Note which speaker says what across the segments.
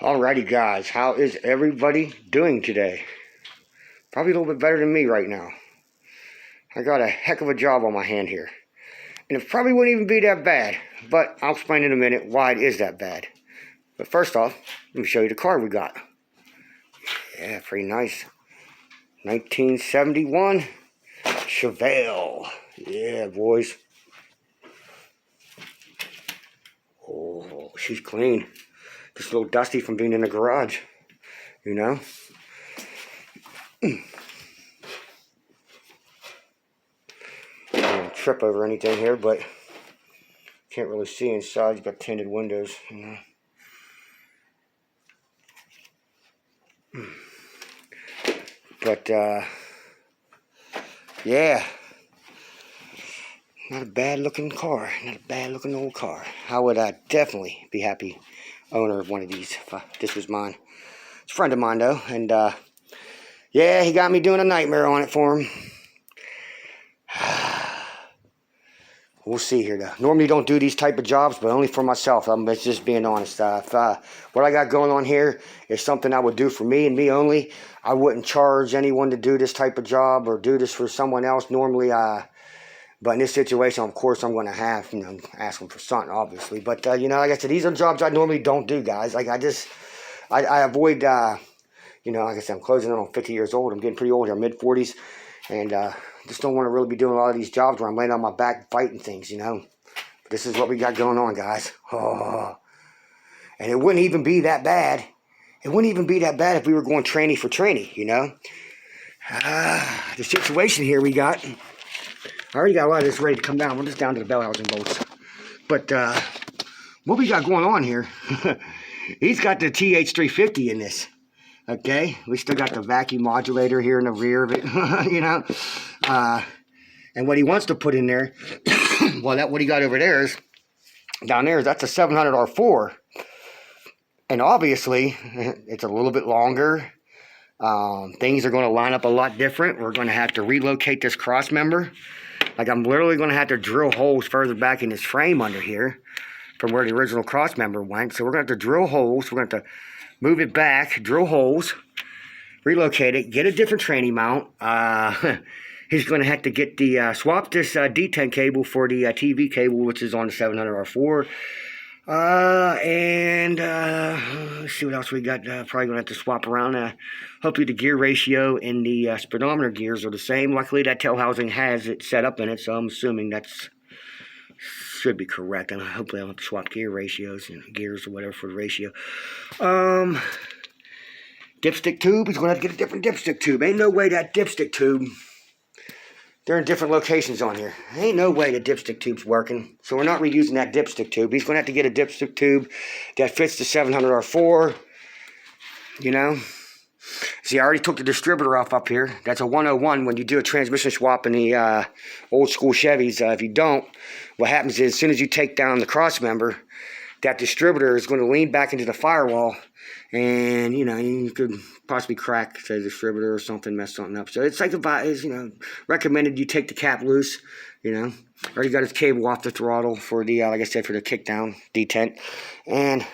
Speaker 1: Alrighty guys, how is everybody doing today? Probably a little bit better than me right now. I got a heck of a job on my hand here. And it probably wouldn't even be that bad, but I'll explain in a minute why it is that bad. But first off, let me show you the car we got. Yeah, pretty nice. 1971 Chevelle. Yeah, boys. Oh, she's clean. Just a little dusty from being in the garage, you know? I don't trip over anything here, but can't really see inside. You've got tinted windows, you know. But, yeah. Not a bad looking car. Not a bad looking old car. I would definitely be happy owner of one of these if this was mine. It's a friend of mine, though. And, yeah, he got me doing a nightmare on it for him. We'll see here, though. Normally don't do these type of jobs, but only for myself. I'm just being honest. If what I got going on here is something I would do for me and me only, I wouldn't charge anyone to do this type of job or do this for someone else. Normally, but in this situation, of course, I'm going to have, ask them for something, obviously. But, like I said, these are jobs I normally don't do, guys. Like, I avoid, like I said, I'm closing in on 50 years old. I'm getting pretty old here, mid-40s. And, just don't want to really be doing a lot of these jobs where I'm laying on my back fighting things, But this is what we got going on, guys. Oh. And it wouldn't even be that bad. It wouldn't even be that bad if we were going tranny for tranny, The situation here we got. I already got a lot of this ready to come down. We're just down to the bell housing bolts. But what we got going on here, he's got the TH350 in this. Okay, we still got the vacuum modulator here in the rear of it, and what he wants to put in there, well, what he got over there is, down there, that's a 700R4, and obviously, it's a little bit longer. Things are going to line up a lot different. We're going to have to relocate this cross member. Like, I'm literally going to have to drill holes further back in this frame under here from where the original cross member went. So we're going to have to drill holes. We're going to have to move it back, drill holes, relocate it, get a different tranny mount. He's going to have to get the swap this D10 cable for the TV cable, which is on the 700R4. Let's see what else we got. Probably going to have to swap around. Hopefully the gear ratio and the speedometer gears are the same. Luckily that tail housing has it set up in it, so I'm assuming that's should be correct. And hopefully I don't have to swap gear ratios and gears or whatever for the ratio. Dipstick tube. He's going to have to get a different dipstick tube. Ain't no way that dipstick tube. They're in different locations on here. Ain't no way the dipstick tube's working. So we're not reusing that dipstick tube. He's going to have to get a dipstick tube that fits the 700R4. See, I already took the distributor off up here. That's a 101 when you do a transmission swap in the old school Chevys. If you don't, what happens is as soon as you take down the cross member, that distributor is going to lean back into the firewall. And, you could possibly crack the distributor or something, mess something up. So it's like recommended you take the cap loose, Already got his cable off the throttle for the, like I said, for the kickdown detent. And,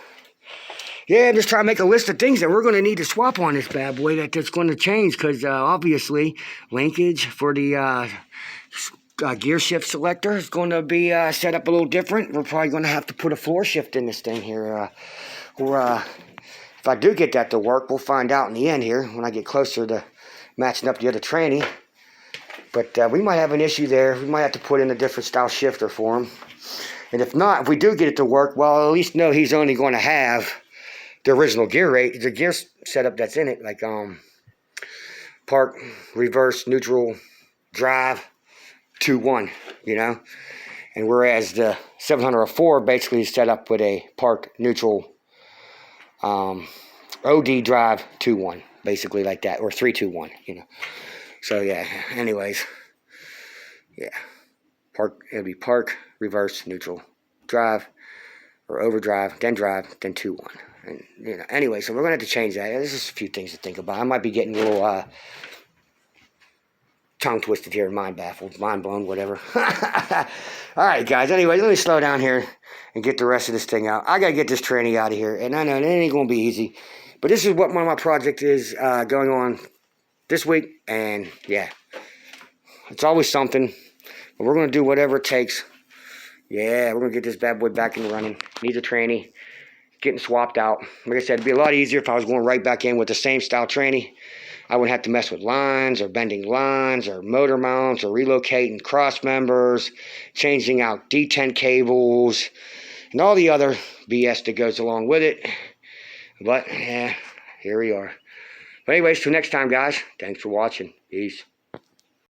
Speaker 1: yeah, just try to make a list of things that we're going to need to swap on this bad boy that's going to change. Because, obviously, linkage for the gear shift selector is going to be set up a little different. We're probably going to have to put a floor shift in this thing here. If I do get that to work, we'll find out in the end here when I get closer to matching up the other tranny. But we might have an issue there. We might have to put in a different style shifter for him. And if not, if we do get it to work, well, at least know he's only going to have the original gear rate, the gear setup that's in it, like park, reverse, neutral, drive, 2-1, And whereas the 704 basically is set up with a park, neutral, OD drive 2-1, basically like that, or 3-2-1, So yeah, anyways, yeah, it'll be park, reverse, neutral, drive, or overdrive, then 2-1. And, anyway, so we're going to have to change that. There's just a few things to think about. I might be getting a little, tongue twisted here, mind baffled, mind blown, whatever. All right, guys. Anyway, let me slow down here and get the rest of this thing out. I got to get this tranny out of here, and I know it ain't going to be easy. But this is what one of my projects is going on this week, and yeah, it's always something. But we're going to do whatever it takes. Yeah, we're going to get this bad boy back in the running. Needs a tranny. Getting swapped out. Like I said, it'd be a lot easier if I was going right back in with the same style tranny. I wouldn't have to mess with lines or bending lines or motor mounts or relocating cross members, changing out D10 cables, and all the other BS that goes along with it. But, yeah, here we are. But anyways, till next time, guys, thanks for watching. Peace.